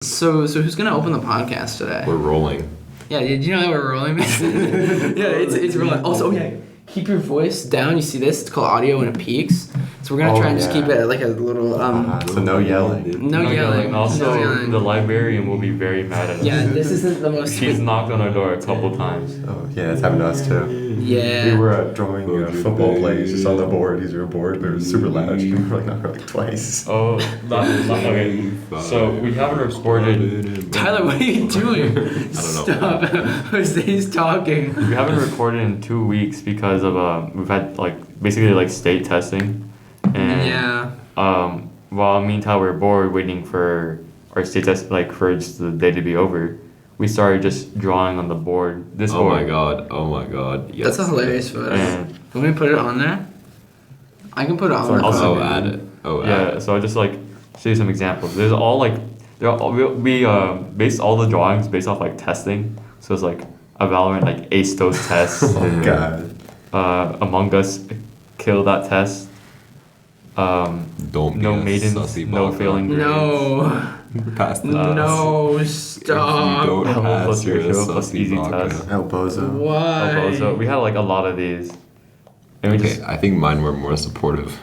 So who's gonna open the podcast today? We're rolling. Yeah, did you know that we're rolling? Yeah, it's rolling. Also, yeah, keep your voice down. You see this? It's called audio when it peaks. So we're gonna try and just keep it at like a little So no yelling. No yelling. Also, No yelling. the librarian will be very mad at us. Yeah, this isn't the most. She's knocked on our door a couple times. Oh yeah, that's happened to us too. Yeah. We were drawing football plays just on the board. These were bored, but it was super loud. We were like knocked out like twice. Oh, okay. So we haven't recorded. Tyler, what are you doing? I don't know. Stop. Jose's talking. We haven't recorded in 2 weeks because of we've had basically state testing, and Yeah. while me and Tyler were bored waiting for our state test for just the day to be over, we started just drawing on the board. This Oh board. my god. Yes. That's a hilarious photo. And Want me to put it on there? I can put it on there. Also- add it. yeah, so I just show you some examples. There's we based all the drawings based off testing. So it's a Valorant ace those tests. Oh god. Among Us kill that test. Don't be No a maidens, sussy no baka. failing grades. No. Pass the No, If you stop. don't Hello pass, plus you're a ratio plus sussy easy baka. test. El Bozo. Why? So we had a lot of these. And we Okay, I think mine were more supportive.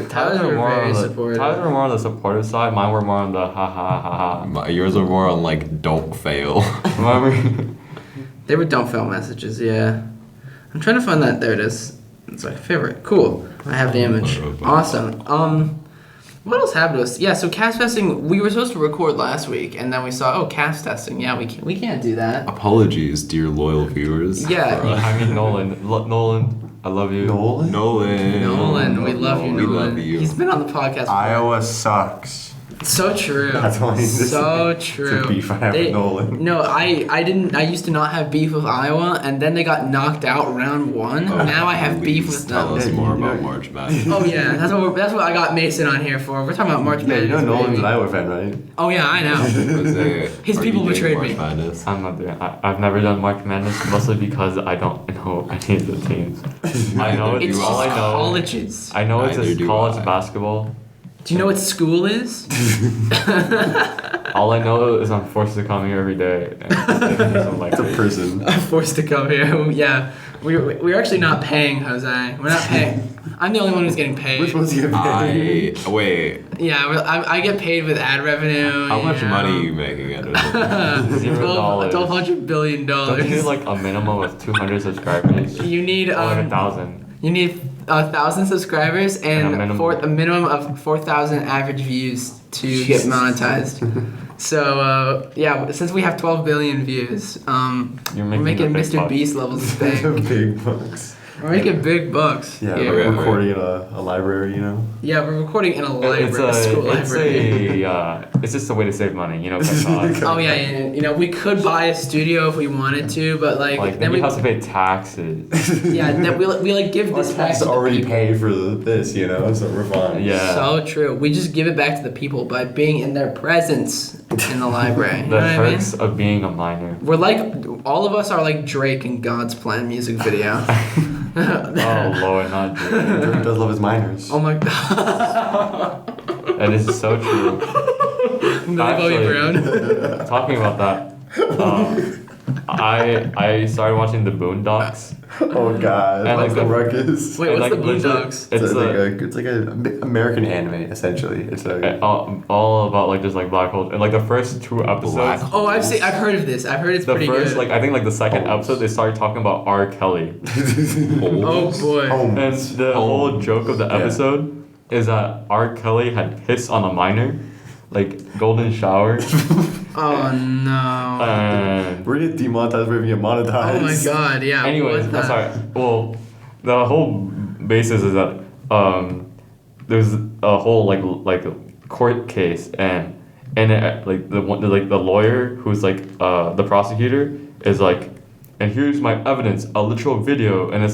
Tyler's were were more very on the supportive. Tyler's were more on the supportive side. Mine were more on the ha ha ha ha. Yours are more on don't fail. Remember? They were don't fail messages, yeah. I'm trying to find that. There it is. It's my favorite. Cool. I have the image. Awesome. What else happened to us? Yeah, so cast testing, we were supposed to record last week, and then we saw, cast testing. Yeah, we can't do that. Apologies, dear loyal viewers. Yeah. I mean Nolan. Nolan, I love you. Nolan? Nolan, we love you, We Nolan. love you. He's been on the podcast before. Iowa sucks. So true. That's all I need to So say. true. It's a beef I have with Nolan. No, I used to not have beef with Iowa, and then they got knocked out round one. Now I have beef Please with tell them. us Yeah, more you know- about March Madness. Oh yeah, that's what I got Mason on here for. We're talking about March Yeah, Madness. you know Nolan's baby. an Iowa fan, right? Oh yeah, I know. Jose, His are people you doing betrayed March me. Madness? I'm not doing. I've never done March Madness mostly because I don't know any of the teams. I know It's it's just all I know. colleges. I know it's Neither just do college I. basketball. Do you know what school is? All I know is I'm forced to come here every day. And I'm It's a prison. I'm forced to come here. Yeah, we're actually not paying Jose. We're not paying. I'm the only one who's getting We're paid. supposed to get paid. Wait, Yeah, I get paid with ad revenue. how much you know. money are you making out of it? $0. $1,200 billion. Don't you need a minimum of 200 subscribers? You need Or 1,000. You need 1,000 subscribers and And a minimum of 4,000 average views to get monetized. So yeah, since we have 12 billion views, You're we're making the big Mr. bucks. Beast levels of bank. Big bucks. We're making big bucks. Yeah, here. we're Okay. recording in a library, you know? Yeah, we're recording in a library, It's a school library. it's just a way to save money, cut costs. Oh yeah, and we could buy a studio if we wanted to, but Then then we we have to pay taxes. yeah, then we give Our this back tax to the already people. paid for this, you know, so we're fine. Yeah. So true. We just give it back to the people by being in their presence in the library. You know The what I mean? perks of being a minor. We're all of us are like Drake in God's Plan music video. Oh Lord, not Drake. Drake does love his minors. Oh my god. That is so true. Millie Bobby Actually- Brown. Talking about that, I started watching the Boondocks. Oh god, And, like the ruckus. Wait, And, what's the legit- Boondocks? It's like a American anime essentially. It's like all about just black culture. And the first 2 episodes. Black Oh, I've heard of this. I've heard it's The pretty first, good. I think the second Homes. episode, they started talking about R. Kelly. Oh boy. And Homes. the whole joke of the Yeah. episode is that R. Kelly had pissed on a minor, golden shower. Oh no. And We're gonna get demonetized. We're gonna get monetized. Oh my god. Yeah. anyways, what was that? sorry. Well, the whole basis is that there's a whole court case and the lawyer who's the prosecutor is and here's my evidence, a literal video, and it's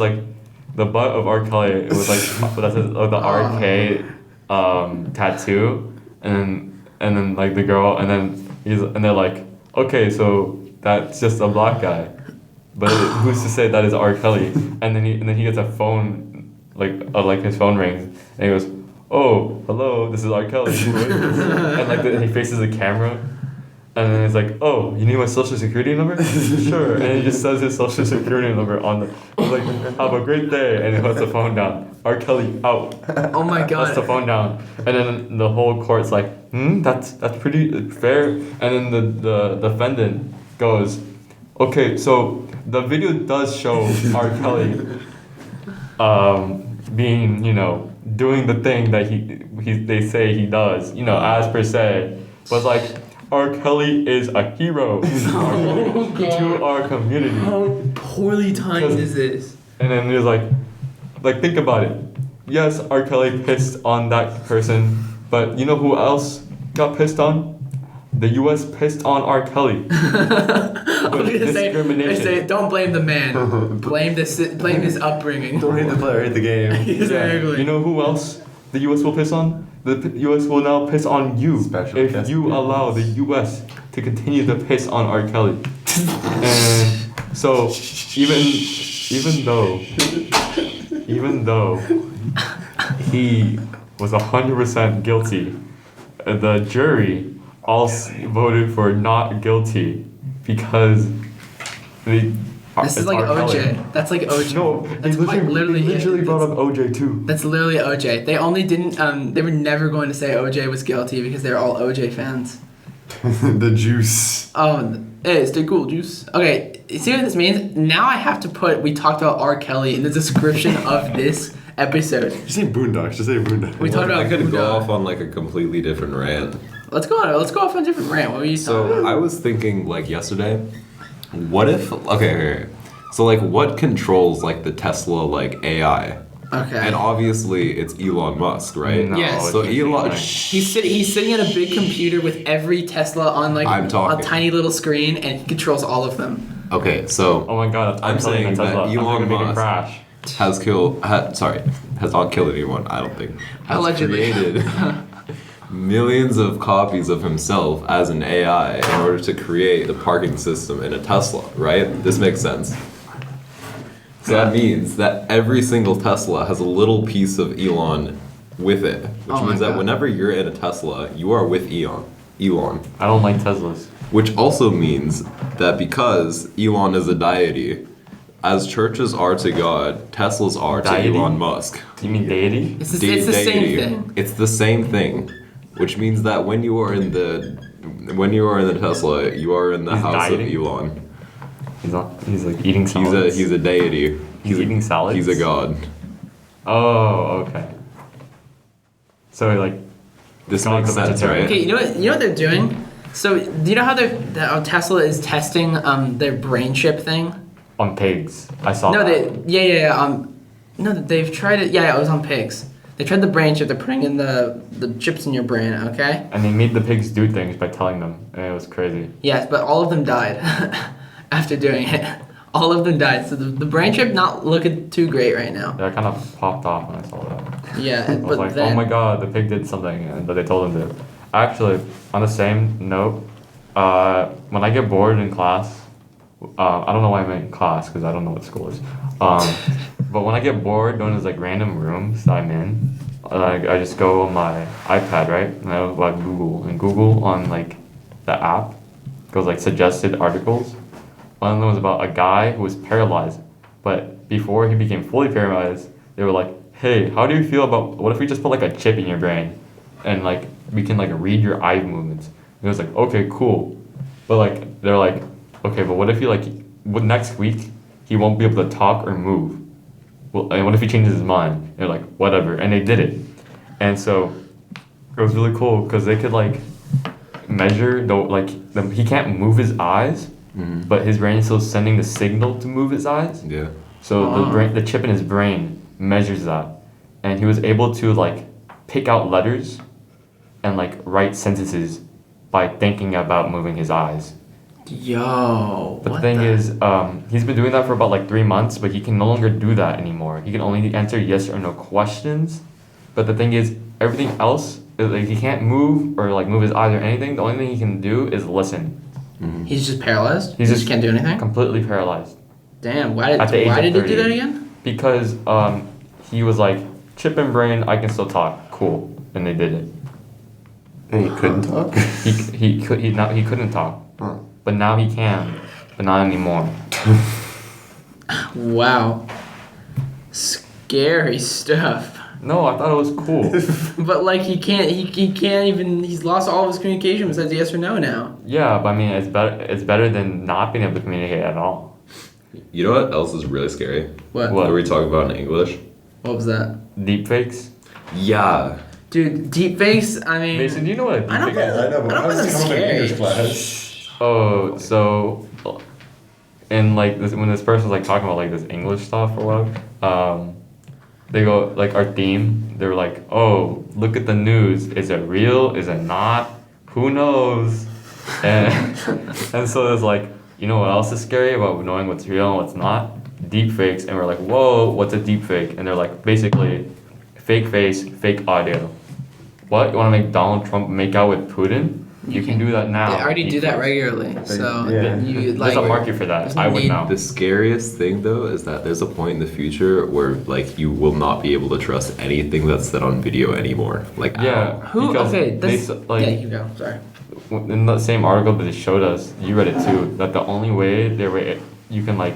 the butt of R. Kelly. It was that says the RK tattoo, and then the girl, and then they're okay, so that's just a black guy. But who's to say that is R. Kelly? And then he gets a phone, his phone rings, and he goes, "Oh, hello, this is R. Kelly." And he faces the camera, And then he's like, oh, you need my social security number? Sure. And he just says his social security number on the. He's like, have a great day. And he puts the phone down. R. Kelly out. Oh my god. Puts the phone down. And then the whole court's like, that's pretty fair. And then the defendant goes, okay, so the video does show R. Kelly being, doing the thing that they say he does, as per se. But like, R. Kelly is a hero to our community. How poorly timed is this? And then he was like, think about it. Yes, R. Kelly pissed on that person, but you know who else got pissed on? The U.S. pissed on R. Kelly. I was gonna say, don't blame the man. blame his upbringing. Don't hate the player, hate the game. Exactly. Yeah. You know who else the U.S. will piss on? The U.S. will now piss on you if you allow the U.S. to continue to piss on R. Kelly. And so even though he was 100% guilty, the jury all voted for not guilty because this is like OJ. Kelly. That's like OJ. No, that's literally brought up OJ too. That's literally OJ. They only didn't. They were never going to say OJ was guilty because they're all OJ fans. The juice. Hey, stay cool, juice. Okay, see what this means? Now I have to put. We talked about R. Kelly in the description of this episode. Just say Boondocks. Just say Boondocks. We talked about. I could go Boondocks. off on like a completely different rant. Let's go off on a different rant. What were you talking about? So I was thinking like yesterday, what if okay. So like what controls like the Tesla like AI? Okay. And obviously it's Elon Musk, right? No, Yes. So Elon He's sitting at a big computer with every Tesla on like I'm talking. a tiny little screen, and he controls all of them. Okay, so Oh my god, I'm saying that Elon make it Musk crash. has not killed anyone, I don't think. Has Allegedly. created millions of copies of himself as an AI in order to create the parking system in a Tesla, right? This makes sense. So that means that every single Tesla has a little piece of Elon with it, which Oh my means that God. whenever you're in a Tesla, you are with Elon. I don't like Teslas. Which also means that because Elon is a deity, as churches are to God, Teslas are Deity? to Elon Musk. You mean deity? It's the same Deity. thing. It's the same thing, which means that when you are in the Tesla, you are in the He's house dieting? of Elon. He's like eating salads. He's a deity. He's eating salads? He's a god. Oh, okay. So like This God's makes a sense, vegetarian. right? Okay, you know what they're doing? So do you know how Tesla is testing their brain chip thing? on pigs. I saw No, that. no, they've tried it. Yeah, it was on pigs. They tried the brain chip. They're putting in the chips in your brain. Okay. And they made the pigs do things by telling them, and it was crazy. Yes, but all of them died after doing it. All of them died. So the brain chip not looking too great right now. Yeah, I kind of popped off when I saw that. Yeah, I was but like, then, oh my god, the pig did something, and but they told him to. Actually, on the same note, when I get bored in class, I don't know why I'm in class because I don't know what school is. But when I get bored doing these like random rooms that I'm in, I just go on my iPad, right? And I go on Google, and Google on like the app goes like suggested articles. One of them was about a guy who was paralyzed, but before he became fully paralyzed, they were like, hey, how do you feel about, what if we just put like a chip in your brain and like we can like read your eye movements? And it was like, okay, cool. But like, they're like, okay, but what if he like, next week he won't be able to talk or move? Well, and what if he changes his mind? And they're like, whatever. And they did it. And so it was really cool because they could like measure, he can't move his eyes, but his brain is still sending the signal to move his eyes. Yeah. So the chip in his brain measures that, and he was able to like pick out letters and like write sentences by thinking about moving his eyes. yo. But the thing is, he's been doing that for about like 3 months, but he can no longer do that anymore. He can only answer yes or no questions. But the thing is, everything else, like he can't move or like move his eyes or anything. The only thing he can do is listen. He's just paralyzed. He's He just can't do anything. Completely paralyzed. Damn. Why At the age did of he do 30. that again? Because he was like, chip in brain, I can still talk. Cool. And they did it. And he couldn't talk? He couldn't talk, Huh. but now he can, but not anymore. Wow. Scary stuff. No, I thought it was cool. But like he can't even he's lost all of his communication besides yes or no now. Yeah, but I mean, it's better than not being able to communicate at all. You know what else is really scary? What? What? What we talk about in English? What was that? Deepfakes. Yeah. Dude, deepfakes, I mean Mason, do you know what a I don't deepfake Yeah, I know, but I don't how does think it come up in that's English scary. class? Oh, so, and like this, when this person's like talking about like this English stuff or whatever, they go like our theme. They're like, oh, look at the news. Is it real? Is it not? Who knows? And and so there's like, you know what else is scary about knowing what's real and what's not? Deepfakes. And we're like, whoa, what's a deepfake? And they're like, basically, fake face, fake audio. What? You want to make Donald Trump make out with Putin? You can do that now. They already do that Deepfakes. regularly. So Yeah. you like There's a market for that. there's I would need- know. The scariest thing though is that there's a point in the future where like you will not be able to trust anything that's said on video anymore. Like Yeah. Who because okay, they this s- like yeah, you go. Sorry. in the same article that they showed us, you read it too, that the only way you can like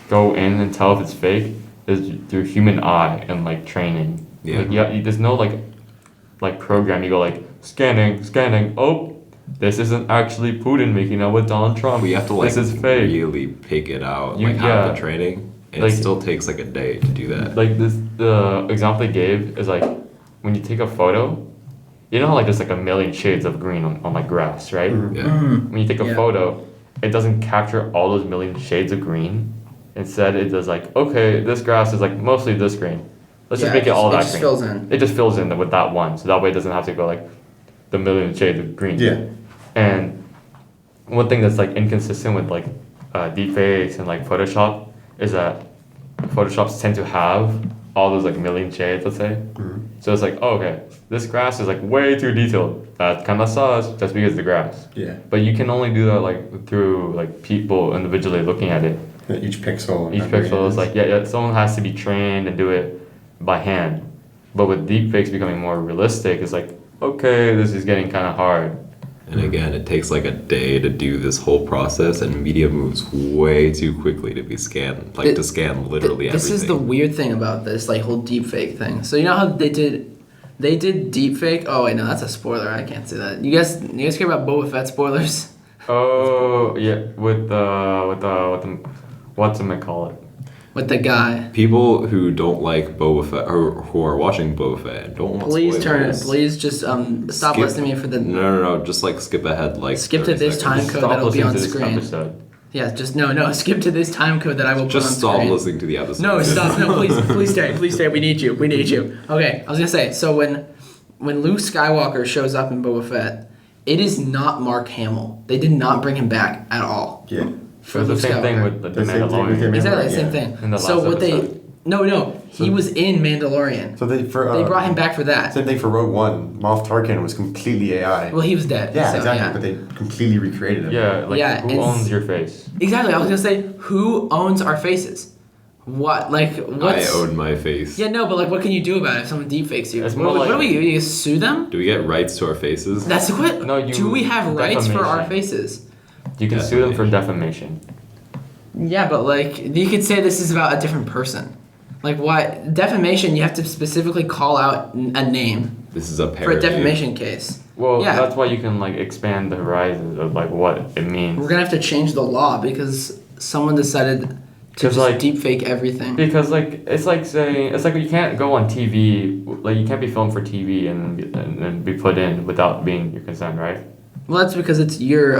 go in and tell if it's fake is through human eye and like training. Yeah. Like, there's no like program. You go like scanning. Oh, this isn't actually Putin making out with Donald Trump. we have to like this is fake. really pick it out, You- like yeah. out of the training. And Like- it still takes like a day to do that. Like this, the example they gave is like when you take a photo, you know how like there's like a million shades of green on like grass, right? Yeah. When you take a Yeah. photo, it doesn't capture all those million shades of green. Instead, it does like, okay, this grass is like mostly this green. Let's just Yeah, make it all it that just green. fills in. It just fills in with that one, so that way it doesn't have to go like the million shades of green. Yeah. And one thing that's like inconsistent with like deepfakes and like Photoshop is that Photoshops tend to have all those like million shades, let's say. So it's like, oh, okay, this grass is like way too detailed. That's kind of sus just because it's the grass. Yeah. But you can only do that like through like people individually looking at it. Yeah, each pixel. Each pixel is like, yeah, someone has to be trained and do it by hand. But with deepfakes becoming more realistic, it's like, okay, this is getting kind of hard. And again, it takes like a day to do this whole process, and media moves way too quickly to be scanned, like to scan literally This is the everything. weird thing about this like whole deepfake thing. So you know how they did deepfake? Oh wait, no, that's a spoiler. I can't say that. You guys care about Boba Fett spoilers? Oh, yeah, with the whatchamacallit. With the guy. People who don't like Boba Fett or who are watching Boba Fett and don't want Please spoilers, please just stop skip- listening to me for the No, just like skip ahead like Skip to 30 this time seconds. code Stop that'll be listening on to this screen. episode. Yeah, just no, skip to this time code that I will put on Just stop screen. listening to the episode. No, stop. No, please stay. We need you. Okay, I was gonna say. So when Luke Skywalker shows up in Boba Fett, it is not Mark Hamill. They did not bring him back at all. Yeah. For It's the Luke same thing Skywalker. with the The same thing with Mandalorian. him. Exactly the Yeah. same thing. In the So last what they episode. no, he was in Mandalorian. So they They brought him back for that. Same thing for Rogue One. Moff Tarkin was completely AI. Well, he was dead. yeah, so, exactly. yeah. But they completely recreated him. Yeah, like Yeah, who it's- owns your face? Exactly. I was gonna say, who owns our faces? What like I what's own my face. Yeah, no, but like, what can you do about it if someone deepfakes you? It's What, more what like- do we do? You sue them? Do we get rights to our faces? That's the question. No, you- do we have rights for our defamation. faces? You can sue them for defamation. Yeah, but like, you could say this is about a different person. Like, what defamation? You have to specifically call out a name This is a for parody. a defamation case. Well, Yeah. that's why you can like expand the horizons of like what it means. We're gonna have to change the law because someone decided to 'Cause, just like- deepfake everything. Because like it's like saying it's like you can't go on TV, like you can't be filmed for TV and be put in without being your consent, right? Well, that's because it's your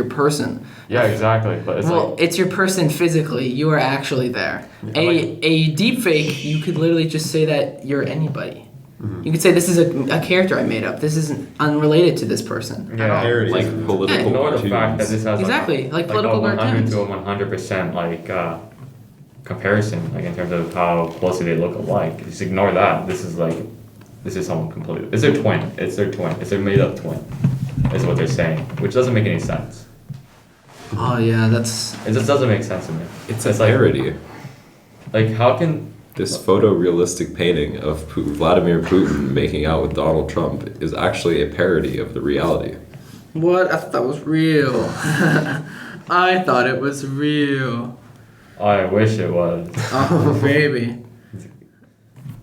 person. Yeah, exactly. But it's Well, like it's your person physically. You are actually there. A deepfake, you could literally just say that you're anybody. You could say this is a character I made up. This isn't unrelated to this person at Yeah. all. Parody. Like political ignore the fact that cartoons. this has Exactly, like political a 100 cartoons. to a 100% like comparison, like in terms of how closely they look alike. Just ignore that. This is someone completely. It's their twin. It's their twin. It's their made up twin. Is what they're saying, which doesn't make any sense. Oh yeah, that's It just doesn't make sense to me. It's a like parody. like how can This photorealistic painting of Vladimir Putin making out with Donald Trump is actually a parody of the reality. What? I thought that was real. I thought it was real. I wish it was. Oh, baby.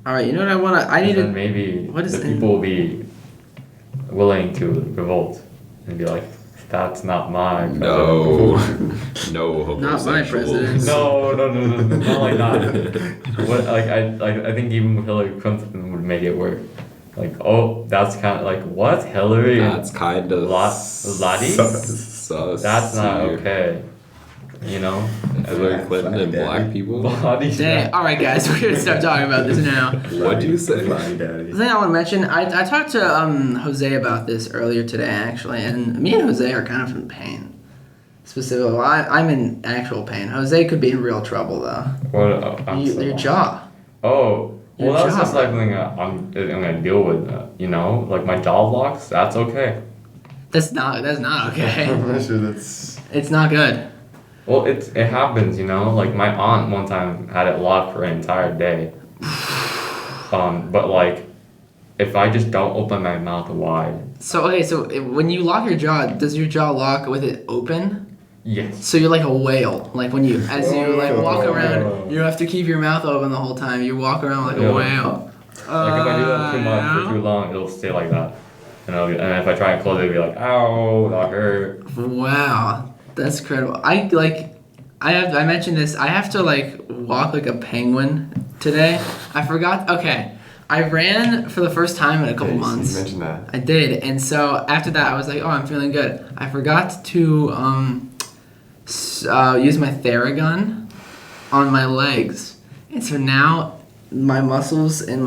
All right, you know what I want to... I need to... Then maybe What is the it? people will be willing to revolt and be like, that's not my president. No. No Not my homosexuals. president. No, not like that. What I think even with Hillary Clinton would make it work. Like, oh, that's kind of like what Hillary. That's kind of Lottie? sus. That's not okay. You know? Hillary Clinton and Daddy. black people. Lottie. Dang. All right, guys, we're going to start talking about this now. What'd you say? Daddy. The thing I want to mention, I talked to Jose about this earlier today, actually, and me and Jose are kind of in pain. Specifically, well, I'm in actual pain. Jose could be in real trouble, though. What? Your jaw. Oh, Your well, that's jaw. just like something I'm gonna deal with. You know, like my jaw locks. That's okay. That's not okay. I'm not sure that's. It's not good. Well, it happens. You know, like my aunt one time had it locked for an entire day. But like, if I just don't open my mouth wide. So, okay, when you lock your jaw, does your jaw lock with it open? Yes. So you're like a whale. Like when you, as you like walk Oh. around, you have to keep your mouth open the whole time. You walk around like Yeah. a whale. Like if I do that too much for too long, it'll stay like that. And if I try and close it, it'll be like, ow, that hurt. Wow, that's incredible. I mentioned this. I have to like walk like a penguin today. I forgot. Okay, I ran for the first time in a couple You months. mentioned that. I did, and so after that, I was like, oh, I'm feeling good. I forgot to use my Theragun on my legs, and so now my muscles and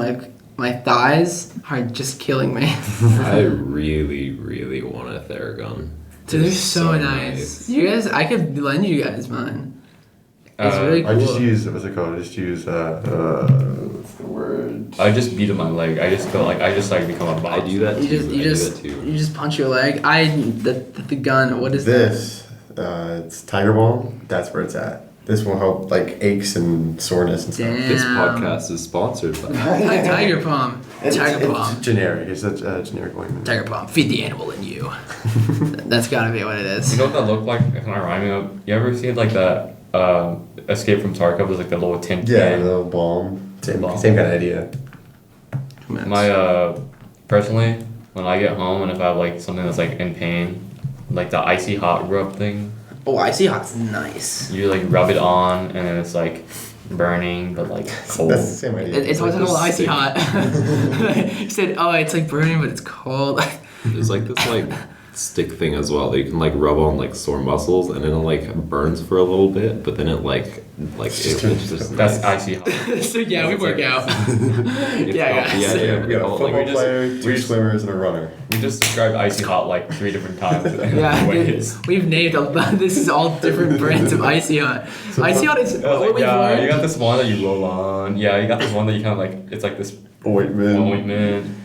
my thighs are just killing me. I really, really want a Theragun. Dude, they're so nice. You guys, I could lend you guys mine. It's really cool. I just use what's it called? I just use what's the word? I just beat up my leg. I just feel like I just like become a box. I do that too. You just punch your leg. The gun. What is This, it's Tiger Balm. That's where it's at. This will help like aches and soreness and stuff. Damn. This podcast is sponsored by. that? Tiger Palm. Tiger It's Palm. generic. It's a generic ointment. Tiger Palm. Feed the animal in you. That's gotta be what it is. You know what that looked like? If I'm not rhyming up. You ever seen like that Escape from Tarkov? There's like the little tin Yeah, can. a little balm. Same Balm. kind of idea. My personally, when I get home and if I have like something that's like in pain, like the icy hot rub thing, Oh, Icy Hot's nice. you like rub it on and then it's like burning but like cold. That's the same idea. It's what's like called this Icy thing. Hot. You said, oh, it's like burning, but it's cold. There's like this like stick thing as well that you can like rub on like sore muscles and then it like burns for a little bit, but then it it's just That's nice. icy hot. So yeah, we work out. It's Yeah, called- guys. yeah. We got a Like, football we just- player, we two just- swimmers, and a runner. We just described icy hot like 3 different times. Yeah, Ways. we've named this is all different brands of Icy Hot. Icy Hot is I was what like, we've yeah, learned. you got this one that you roll on. Yeah, you got this one that you kind of like. It's like this Ointment. ointment.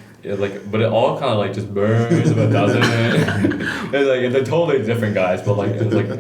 But it all kind of like just burns, but doesn't. It's like they're totally different guys, but like it's like.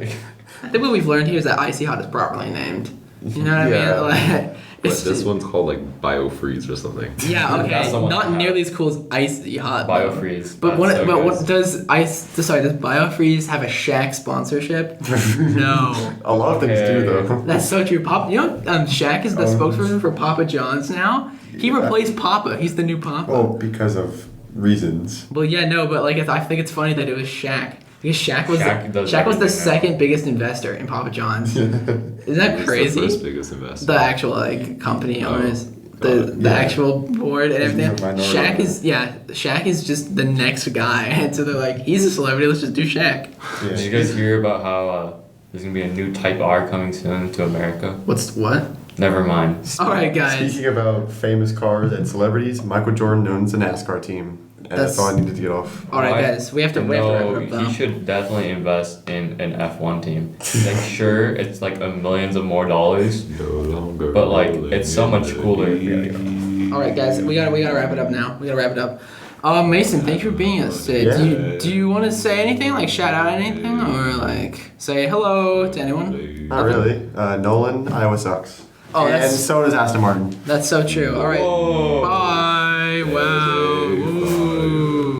I think what we've learned here is that Icy Hot is properly named. You know what Yeah. I mean? Like, But it's this just- one's called like BioFreeze or something. Yeah, okay. That's the one Not I have. nearly as cool as Icy Hot. though. Biofreeze. But That's so what good. does does Biofreeze have a Shaq sponsorship? No. A lot of things do though. That's so true. Shaq is the spokesperson for Papa John's now. He Yeah. replaced Papa. He's the new Papa. Well, because of reasons. Well, yeah, no, but like I think it's funny that it was Shaq. Because Shaq was Shaq does the everything now. second biggest investor in Papa John's. Isn't that He's crazy? the first biggest investor. The actual like company Oh, owners, got the it. the Yeah. actual board and He's everything. a minority Shaq owner. Shaq is just the next guy, and so they're like, he's a celebrity. Let's just do Shaq. Did you guys hear about how there's gonna be a new Type R coming soon to America? What? Never mind. All right, guys. Speaking about famous cars and celebrities, Michael Jordan owns a NASCAR team. And that's all I needed to get off. All right, Why- guys. We have to wrap No, it up. he should definitely invest in an F1 team. Like, sure, it's like millions of more dollars, No longer but like rolling it's so in much the cooler. deep. All right, guys. We gotta wrap it up now. We gotta wrap it up. Mason, thanks for being us today. Yeah. Do you want to say anything, like shout out anything, or like say hello to anyone? Not really. Nolan, Iowa sucks. Oh, and that's so does Aston Martin. that's so true. All right. Whoa. Bye.